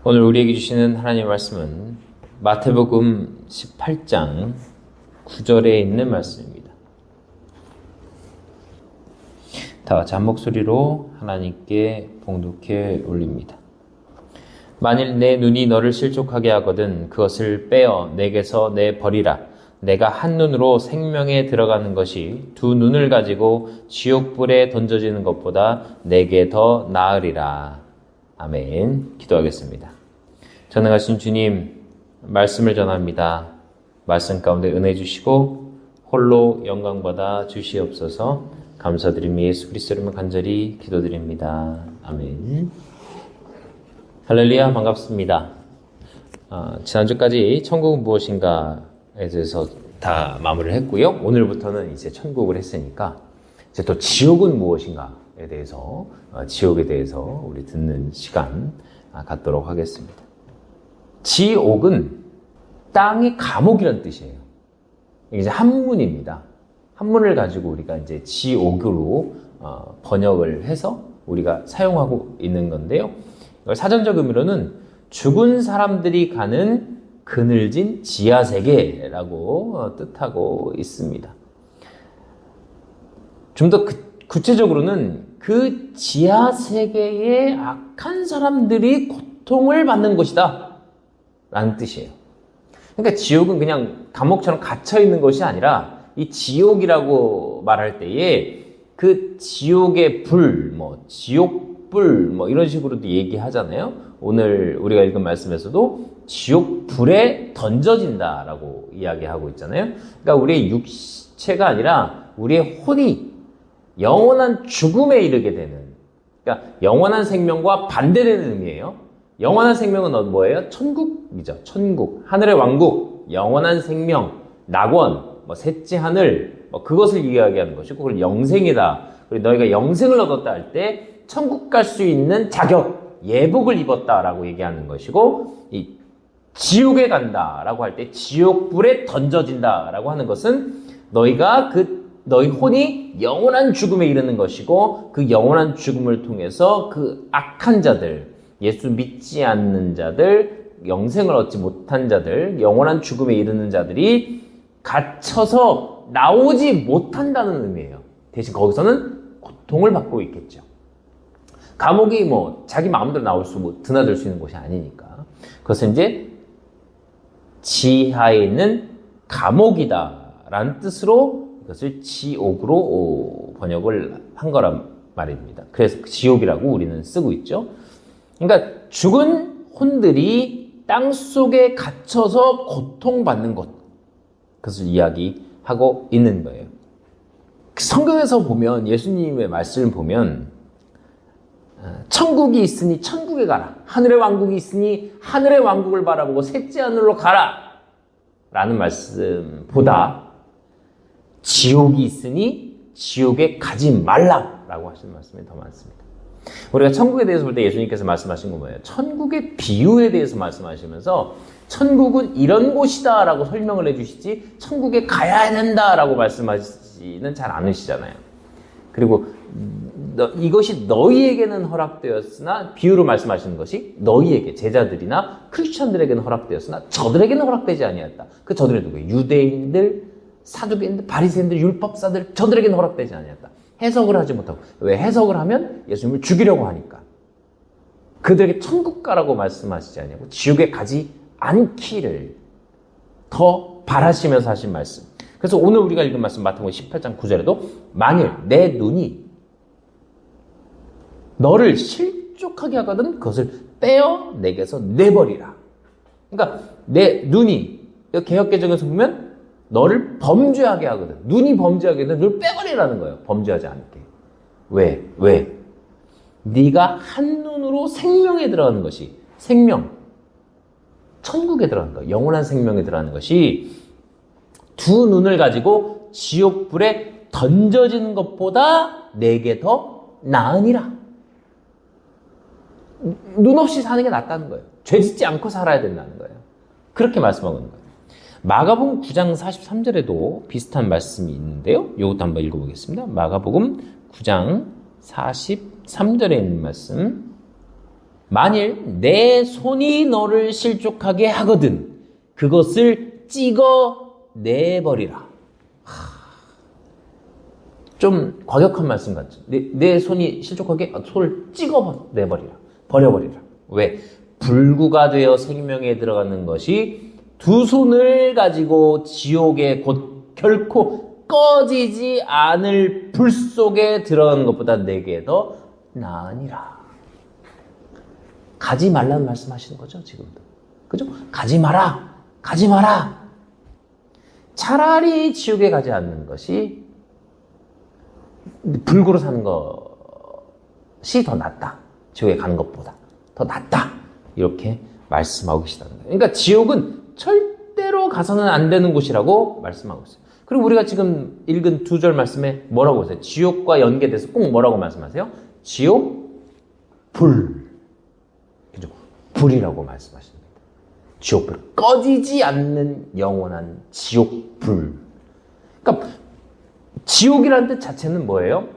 오늘 우리에게 주시는 하나님의 말씀은 마태복음 18장 9절에 있는 말씀입니다. 다 같이 한 목소리로 하나님께 봉독해 올립니다. 만일 내 눈이 너를 실족하게 하거든 그것을 빼어 내게서 내버리라. 내가 한 눈으로 생명에 들어가는 것이 두 눈을 가지고 지옥불에 던져지는 것보다 내게 더 나으리라. 아멘. 기도하겠습니다. 전능하신 주님, 말씀을 전합니다. 말씀 가운데 은혜 주시고 홀로 영광받아 주시옵소서. 감사드리며 예수 그리스도 이름으로 간절히 기도드립니다. 아멘. 할렐루야, 반갑습니다. 지난주까지 천국은 무엇인가에 대해서 다 마무리를 했고요. 오늘부터는 이제 천국을 했으니까 이제 또 지옥은 무엇인가에 대해서 지옥에 대해서 우리 듣는 시간 갖도록 하겠습니다. 지옥은 땅의 감옥이라는 뜻이에요. 이게 이제 한문입니다. 한문을 가지고 우리가 이제 지옥으로 번역을 해서 우리가 사용하고 있는 건데요. 이걸 사전적 의미로는 죽은 사람들이 가는 그늘진 지하세계라고 뜻하고 있습니다. 좀 더 구체적으로는 그 지하세계의 악한 사람들이 고통을 받는 곳이다 라는 뜻이에요. 그러니까 지옥은 그냥 감옥처럼 갇혀있는 것이 아니라 이 지옥이라고 말할 때에 그 지옥의 불, 지옥불 이런 식으로도 얘기하잖아요. 오늘 우리가 읽은 말씀에서도 지옥불에 던져진다라고 이야기하고 있잖아요. 그러니까 우리의 육체가 아니라 우리의 혼이 영원한 죽음에 이르게 되는, 그러니까 영원한 생명과 반대되는 의미예요. 영원한 생명은 뭐예요? 천국이죠. 천국, 하늘의 왕국, 영원한 생명, 낙원, 셋째 하늘, 그것을 이야기하는 것이고, 그걸 영생이다. 그리고 너희가 영생을 얻었다 할 때 천국 갈 수 있는 자격, 예복을 입었다라고 얘기하는 것이고, 이 지옥에 간다라고 할 때 지옥불에 던져진다라고 하는 것은 너희가 너희 혼이 영원한 죽음에 이르는 것이고, 그 영원한 죽음을 통해서 그 악한 자들, 예수 믿지 않는 자들, 영생을 얻지 못한 자들, 영원한 죽음에 이르는 자들이 갇혀서 나오지 못한다는 의미예요. 대신 거기서는 고통을 받고 있겠죠. 감옥이 자기 마음대로 나올 드나들 수 있는 곳이 아니니까. 그것은 이제 지하에 있는 감옥이다라는 뜻으로 이것을 지옥으로 번역을 한 거란 말입니다. 그래서 지옥이라고 우리는 쓰고 있죠. 그러니까 죽은 혼들이 땅 속에 갇혀서 고통받는 것, 그것을 이야기하고 있는 거예요. 성경에서 보면, 예수님의 말씀을 보면 천국이 있으니 천국에 가라, 하늘의 왕국이 있으니 하늘의 왕국을 바라보고 셋째 하늘로 가라 라는 말씀보다 지옥이 있으니 지옥에 가지 말라 라고 하시는 말씀이 더 많습니다. 우리가 천국에 대해서 볼 때 예수님께서 말씀하신 건 뭐예요? 천국의 비유에 대해서 말씀하시면서 천국은 이런 곳이다 라고 설명을 해주시지 천국에 가야 된다 라고 말씀하시지는 잘 않으시잖아요. 그리고 이것이 너희에게는 허락되었으나, 비유로 말씀하시는 것이 너희에게, 제자들이나 크리스천들에게는 허락되었으나 저들에게는 허락되지 아니하였다. 그 저들이 누구예요? 유대인들, 사두개인들, 바리새인들, 율법사들, 저들에게는 허락되지 아니하였다. 해석을 하지 못하고. 왜? 해석을 하면 예수님을 죽이려고 하니까. 그들에게 천국 가라고 말씀하시지 아니하고 지옥에 가지 않기를 더 바라시면서 하신 말씀. 그래서 오늘 우리가 읽은 말씀 마태복음 18장 9절에도 만일 내 눈이 너를 실족하게 하거든 그것을 빼어 내게서 내버리라. 그러니까 내 눈이, 개역개정에서 보면 너를 범죄하게 하거든. 눈이 범죄하게 하거든. 너를 빼버리라는 거예요. 범죄하지 않게. 왜? 네가 한눈으로 생명에 들어가는 것이, 생명, 천국에 들어가는 거, 영원한 생명에 들어가는 것이 두 눈을 가지고 지옥불에 던져지는 것보다 내게 더 나으니라. 눈 없이 사는 게 낫다는 거예요. 죄 짓지 않고 살아야 된다는 거예요. 그렇게 말씀하고 있는 거예요. 마가복음 9장 43절에도 비슷한 말씀이 있는데요. 이것도 한번 읽어보겠습니다. 마가복음 9장 43절에 있는 말씀. 만일 내 손이 너를 실족하게 하거든 그것을 찍어 내버리라. 좀 과격한 말씀 같죠. 내 손이 실족하게 손을 찍어 내버리라. 버려버리라. 왜? 불구가 되어 생명에 들어가는 것이 두 손을 가지고 지옥에 곧 결코 꺼지지 않을 불 속에 들어가는 것보다 내게 더 나으니라. 가지 말라는 말씀하시는 거죠, 지금도. 그죠? 가지 마라. 가지 마라. 차라리 지옥에 가지 않는 것이 불구로 사는 것이 더 낫다. 지옥에 가는 것보다 더 낫다. 이렇게 말씀하고 계시다는 거예요. 그러니까 지옥은 절대로 가서는 안 되는 곳이라고 말씀하고 있어요. 그리고 우리가 지금 읽은 2절 말씀에 뭐라고 하세요? 지옥과 연계돼서 꼭 뭐라고 말씀하세요? 지옥, 불. 그죠? 불이라고 말씀하십니다. 지옥불. 꺼지지 않는 영원한 지옥불. 그러니까 지옥이라는 뜻 자체는 뭐예요?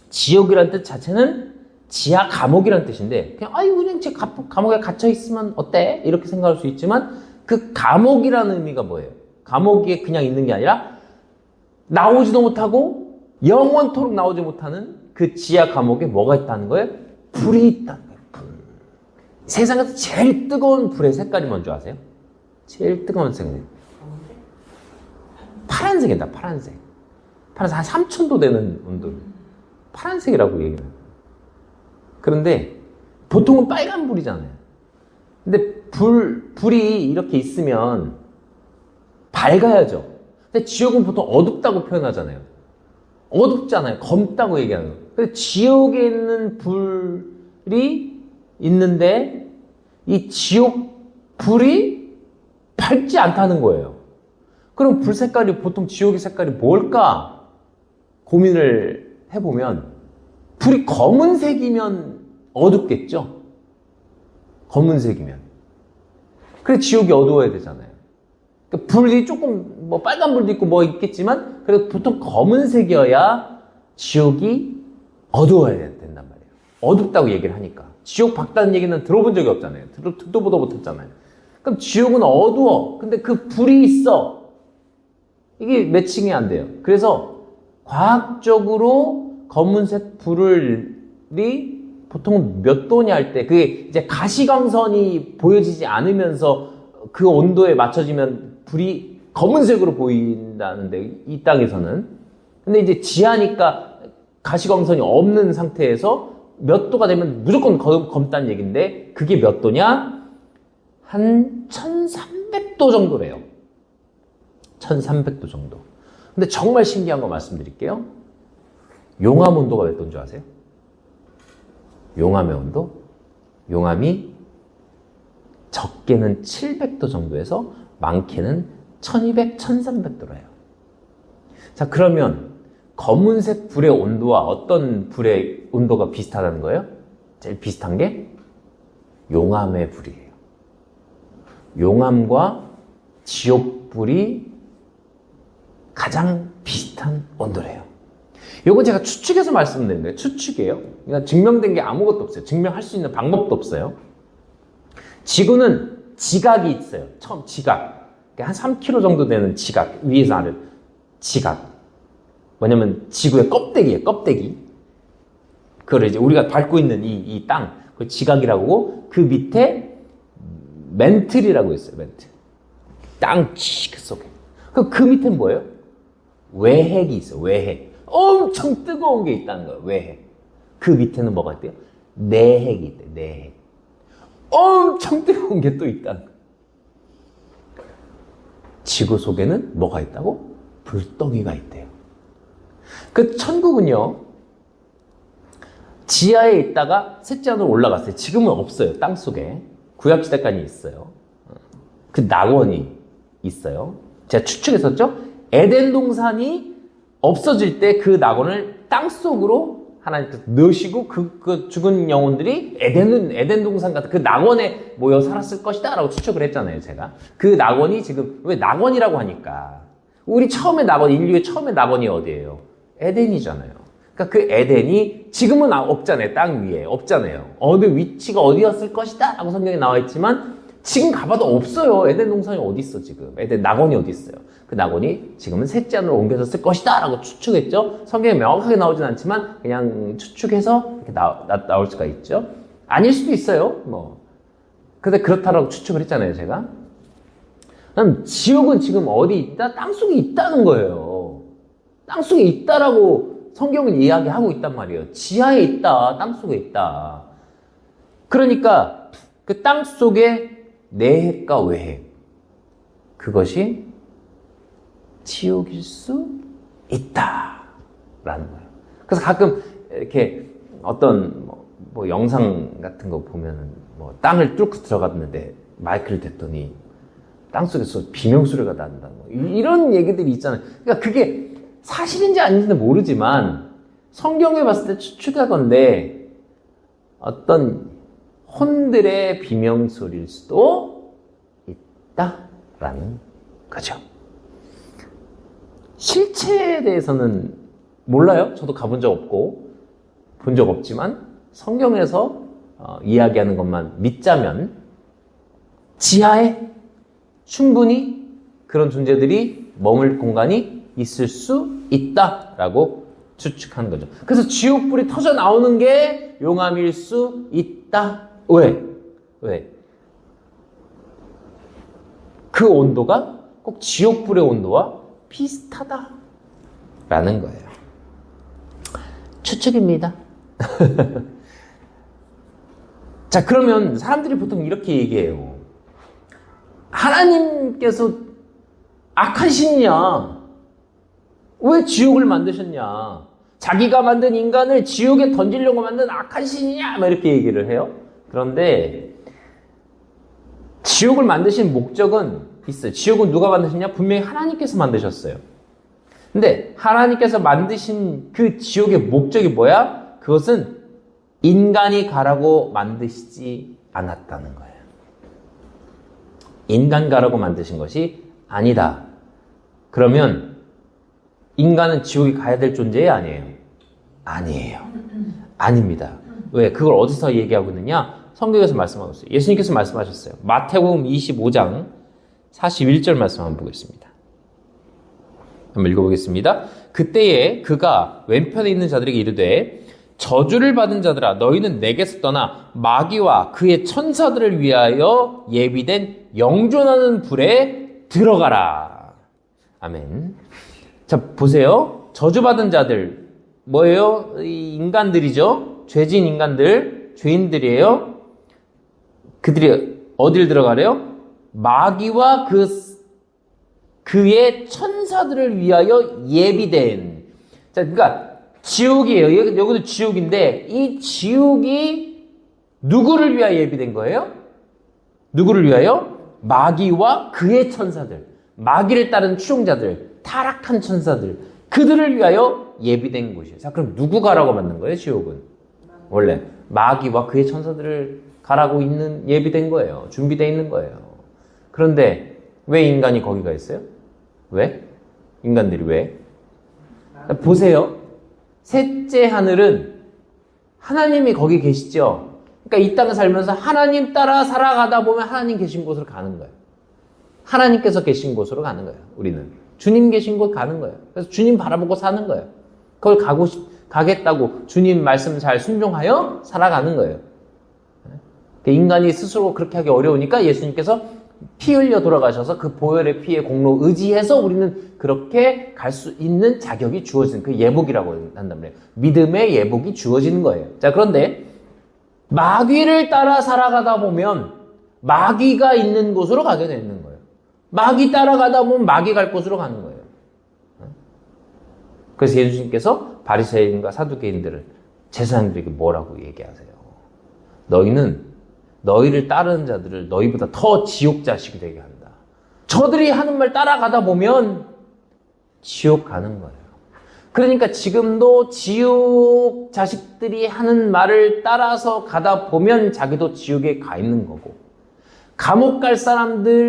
지옥이라는 뜻 자체는 지하 감옥이라는 뜻인데 그냥 그냥 제 감옥에 갇혀 있으면 어때? 이렇게 생각할 수 있지만 그 감옥이라는 의미가 뭐예요? 감옥에 그냥 있는 게 아니라 나오지도 못하고 영원토록 나오지 못하는 그 지하 감옥에 뭐가 있다는 거예요? 불이 있다는 거예요. 불. 세상에서 제일 뜨거운 불의 색깔이 뭔지 아세요? 제일 뜨거운 색깔이 파란색이다. 파란색. 파란색 한 3000도 되는 온도. 파란색이라고 얘기해요. 그런데 보통은 빨간 불이잖아요. 근데 불이 이렇게 있으면 밝아야죠. 근데 지옥은 보통 어둡다고 표현하잖아요. 어둡잖아요. 검다고 얘기하는 거예요. 근데 지옥에 있는 불이 있는데 이 지옥 불이 밝지 않다는 거예요. 그럼 불 색깔이 보통 지옥의 색깔이 뭘까 고민을 해보면 불이 검은색이면 어둡겠죠? 검은색이면. 그래 지옥이 어두워야 되잖아요. 그러니까 불이 조금 뭐 빨간 불도 있고 뭐 있겠지만 그래도 보통 검은색이어야 지옥이 어두워야 된단 말이에요. 어둡다고 얘기를 하니까. 지옥 밝다는 얘기는 들어본 적이 없잖아요. 듣도 보도 못했잖아요. 그럼 지옥은 어두워. 근데 그 불이 있어. 이게 매칭이 안 돼요. 그래서 과학적으로 검은색 불이 보통 몇 도냐 할 때 그게 이제 가시광선이 보여지지 않으면서 그 온도에 맞춰지면 불이 검은색으로 보인다는데 이 땅에서는. 근데 이제 지하니까 가시광선이 없는 상태에서 몇 도가 되면 무조건 검다는 얘기인데 그게 몇 도냐? 한 1300도 정도래요. 1300도 정도. 근데 정말 신기한 거 말씀드릴게요. 용암 온도가 몇 도인 줄 아세요? 용암의 온도? 용암이 적게는 700도 정도에서 많게는 1200, 1300도래요. 자, 그러면 검은색 불의 온도와 어떤 불의 온도가 비슷하다는 거예요? 제일 비슷한 게 용암의 불이에요. 용암과 지옥불이 가장 비슷한 온도래요. 요건 제가 추측해서 말씀드린 거예요. 추측이에요. 그러니까 증명된 게 아무것도 없어요. 증명할 수 있는 방법도 없어요. 지구는 지각이 있어요. 처음 지각. 한 3km 정도 되는 지각. 위에서 아래 지각. 뭐냐면 지구의 껍데기예요. 껍데기. 그걸 이제 우리가 밟고 있는 이 땅. 그 지각이라고 하고 그 밑에 멘틀이라고 있어요. 멘틀. 땅 속에. 그 밑에는 뭐예요? 외핵이 있어요. 외핵. 엄청 뜨거운 게 있다는 거예요. 외핵. 그 밑에는 뭐가 있대요? 내핵이 있대요. 내핵. 엄청 뜨거운 게 또 있다는 거예요. 지구 속에는 뭐가 있다고? 불덩이가 있대요. 그 천국은요, 지하에 있다가 셋째 하늘로 올라갔어요. 지금은 없어요. 땅 속에. 구약시대까지 있어요. 그 낙원이 있어요. 제가 추측했었죠? 에덴 동산이 없어질 때 그 낙원을 땅 속으로 하나님께서 넣으시고 그 죽은 영혼들이 에덴 동산 같은 그 낙원에 모여 살았을 것이다 라고 추측을 했잖아요. 제가. 그 낙원이 지금 왜 낙원이라고 하니까 우리 처음에 낙원, 인류의 처음에 낙원이 어디예요? 에덴이잖아요. 그러니까 그 에덴이 지금은 없잖아요. 땅 위에 없잖아요. 어느 위치가 어디였을 것이다 라고 성경에 나와 있지만 지금 가봐도 없어요. 에덴 동산이 어디 있어 지금. 에덴 낙원이 어디 있어요. 그 낙원이 지금은 셋째 하늘로 옮겨졌을 것이다 라고 추측했죠. 성경에 명확하게 나오진 않지만 그냥 추측해서 이렇게 나올 수가 있죠. 아닐 수도 있어요. 근데 그렇다라고 추측을 했잖아요, 제가. 그럼 지옥은 지금 어디 있다? 땅속에 있다는 거예요. 땅속에 있다라고 성경은 이야기하고 있단 말이에요. 지하에 있다, 땅속에 있다. 그러니까 그 땅속에 내핵과 외핵, 그것이 지옥일 수 있다라는 거예요. 그래서 가끔 이렇게 어떤 영상 같은 거 보면은 땅을 뚫고 들어갔는데 마이크를 댔더니 땅속에서 비명소리가 난다. 이런 얘기들이 있잖아요. 그러니까 그게 사실인지 아닌지는 모르지만 성경에 봤을 때 추측하건대 어떤 혼들의 비명소리일 수도 있다라는 거죠. 실체에 대해서는 몰라요. 저도 가본 적 없고 본 적 없지만 성경에서 이야기하는 것만 믿자면 지하에 충분히 그런 존재들이 머물 공간이 있을 수 있다라고 추측하는 거죠. 그래서 지옥불이 터져 나오는 게 용암일 수 있다. 왜? 그 온도가 꼭 지옥불의 온도와 비슷하다라는 거예요. 추측입니다. 자, 그러면 사람들이 보통 이렇게 얘기해요. 하나님께서 악한 신이냐? 왜 지옥을 만드셨냐? 자기가 만든 인간을 지옥에 던지려고 만든 악한 신이냐? 막 이렇게 얘기를 해요. 그런데 지옥을 만드신 목적은 있어요. 지옥은 누가 만드셨냐? 분명히 하나님께서 만드셨어요. 근데 하나님께서 만드신 그 지옥의 목적이 뭐야? 그것은 인간이 가라고 만드시지 않았다는 거예요. 인간 가라고 만드신 것이 아니다. 그러면 인간은 지옥에 가야 될 존재예요? 아니에요? 아니에요. 아닙니다. 왜? 그걸 어디서 얘기하고 있느냐? 성경에서 말씀하고 있어요. 예수님께서 말씀하셨어요. 마태복음 25장 41절 말씀 한번 보겠습니다. 한번 읽어보겠습니다. 그때에 그가 왼편에 있는 자들에게 이르되 저주를 받은 자들아 너희는 내게서 떠나 마귀와 그의 천사들을 위하여 예비된 영존하는 불에 들어가라. 아멘. 자, 보세요. 저주받은 자들 뭐예요? 이 인간들이죠. 죄진 인간들, 죄인들이에요. 그들이 어딜 들어가래요? 마귀와 그의 천사들을 위하여 예비된. 자, 그러니까 지옥이에요. 여기도 지옥인데 이 지옥이 누구를 위하여 예비된 거예요? 누구를 위하여? 마귀와 그의 천사들, 마귀를 따르는 추종자들, 타락한 천사들, 그들을 위하여 예비된 곳이에요. 자, 그럼 누구 가라고 만든 거예요? 지옥은 원래 마귀와 그의 천사들을 가라고 있는 예비된 거예요. 준비되어 있는 거예요. 그런데 왜 인간이 거기가 있어요? 왜? 인간들이 왜? 보세요. 셋째 하늘은 하나님이 거기 계시죠. 그러니까 이 땅을 살면서 하나님 따라 살아가다 보면 하나님 계신 곳으로 가는 거예요. 하나님께서 계신 곳으로 가는 거예요. 우리는 주님 계신 곳 가는 거예요. 그래서 주님 바라보고 사는 거예요. 그걸 가겠다고 주님 말씀 잘 순종하여 살아가는 거예요. 인간이 스스로 그렇게 하기 어려우니까 예수님께서 피 흘려 돌아가셔서 그 보혈의 피의 공로 의지해서 우리는 그렇게 갈 수 있는 자격이 주어지는 그 예복이라고 한단 말이에요. 믿음의 예복이 주어지는 거예요. 자, 그런데 마귀를 따라 살아가다 보면 마귀가 있는 곳으로 가게 되는 거예요. 마귀 따라가다 보면 마귀 갈 곳으로 가는 거예요. 그래서 예수님께서 바리새인과 사두개인들을 제사장들에게 뭐라고 얘기하세요? 너희는 너희를 따르는 자들을 너희보다 더 지옥 자식이 되게 한다. 저들이 하는 말 따라가다 보면 지옥 가는 거예요. 그러니까 지금도 지옥 자식들이 하는 말을 따라서 가다 보면 자기도 지옥에 가 있는 거고, 감옥 갈 사람들에게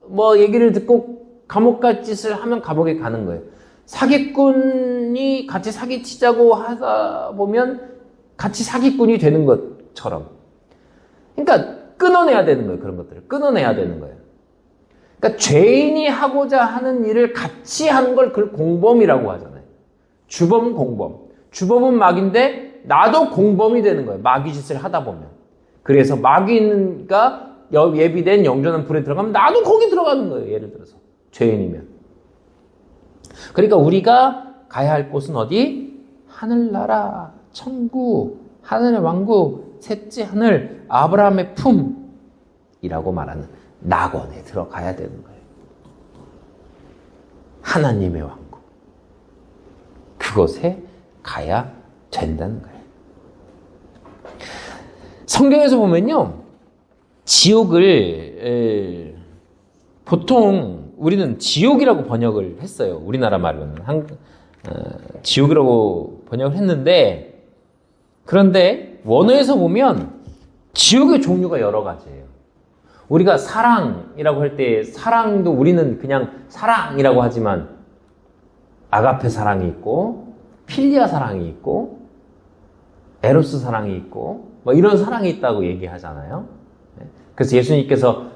뭐 얘기를 듣고 감옥 갈 짓을 하면 감옥에 가는 거예요. 사기꾼이 같이 사기치자고 하다 보면 같이 사기꾼이 되는 것처럼. 그러니까 끊어내야 되는 거예요. 그런 것들을 끊어내야 되는 거예요. 그러니까 죄인이 하고자 하는 일을 같이 하는 걸 그걸 공범이라고 하잖아요. 주범, 공범. 주범은 마귀인데 나도 공범이 되는 거예요. 마귀 짓을 하다 보면. 그래서 마귀가 예비된 영전한 불에 들어가면 나도 거기 들어가는 거예요. 예를 들어서 죄인이면. 그러니까 우리가 가야 할 곳은 어디? 하늘나라, 천국, 하늘의 왕국, 셋째 하늘, 아브라함의 품이라고 말하는 낙원에 들어가야 되는 거예요. 하나님의 왕국. 그곳에 가야 된다는 거예요. 성경에서 보면요, 지옥을 보통 우리는 지옥이라고 번역을 했어요. 우리나라 말로는 지옥이라고 번역을 했는데, 그런데 원어에서 보면 지옥의 종류가 여러 가지예요. 우리가 사랑이라고 할 때 사랑도 우리는 그냥 사랑이라고 하지만 아가페 사랑이 있고 필리아 사랑이 있고 에로스 사랑이 있고 뭐 이런 사랑이 있다고 얘기하잖아요. 그래서 예수님께서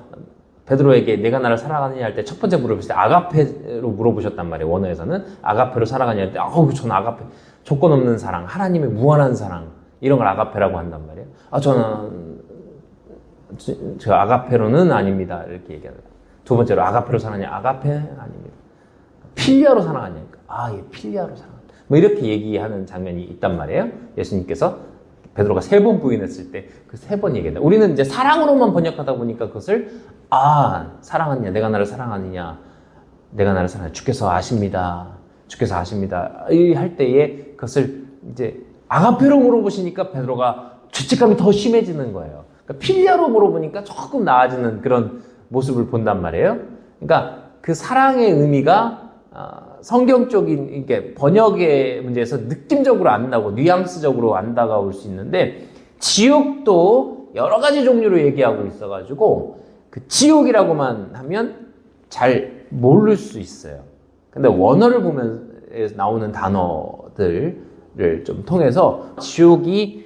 베드로에게 내가 나를 사랑하느냐 할 때 첫 번째 물어보실 때 아가페로 물어보셨단 말이에요. 원어에서는 아가페로 사랑하느냐 할 때 저는 아가페, 조건 없는 사랑, 하나님의 무한한 사랑, 이런 걸 아가페라고 한단 말이에요. 저는 저 아가페로는 아닙니다. 이렇게 얘기하는 거예요. 두 번째로 아가페로 사랑하냐? 아가페 아닙니다. 필리아로 사랑하냐니까. 예, 필리아로 사랑한다. 뭐 이렇게 얘기하는 장면이 있단 말이에요. 예수님께서 베드로가 3번 부인했을 때 그 3번 얘기한다. 우리는 이제 사랑으로만 번역하다 보니까 그것을 사랑하느냐, 내가 나를 사랑하느냐, 내가 나를 사랑하느냐, 주께서 아십니다. 주께서 아십니다. 이 할 때에 그것을 이제 아가페로 물어보시니까 베드로가 죄책감이 더 심해지는 거예요. 그러니까 필리아로 물어보니까 조금 나아지는 그런 모습을 본단 말이에요. 그러니까 그 사랑의 의미가 성경적인 이게 번역의 문제에서 느낌적으로 안 나오고 뉘앙스적으로 안 다가올 수 있는데, 지옥도 여러 가지 종류로 얘기하고 있어가지고 그 지옥이라고만 하면 잘 모를 수 있어요. 근데 원어를 보면 나오는 단어들을 좀 통해서 지옥이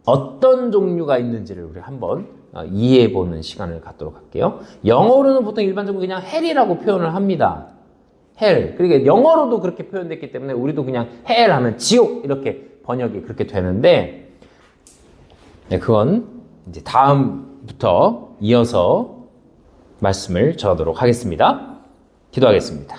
어떤 종류가 있는지를 우리 한번 이해해보는 시간을 갖도록 할게요. 영어로는 보통 일반적으로 그냥 헬이라고 표현을 합니다. 헬. 그러니까 영어로도 그렇게 표현됐기 때문에 우리도 그냥 헬 하면 지옥 이렇게 번역이 그렇게 되는데, 그건 이제 다음부터 이어서 말씀을 전하도록 하겠습니다. 기도하겠습니다.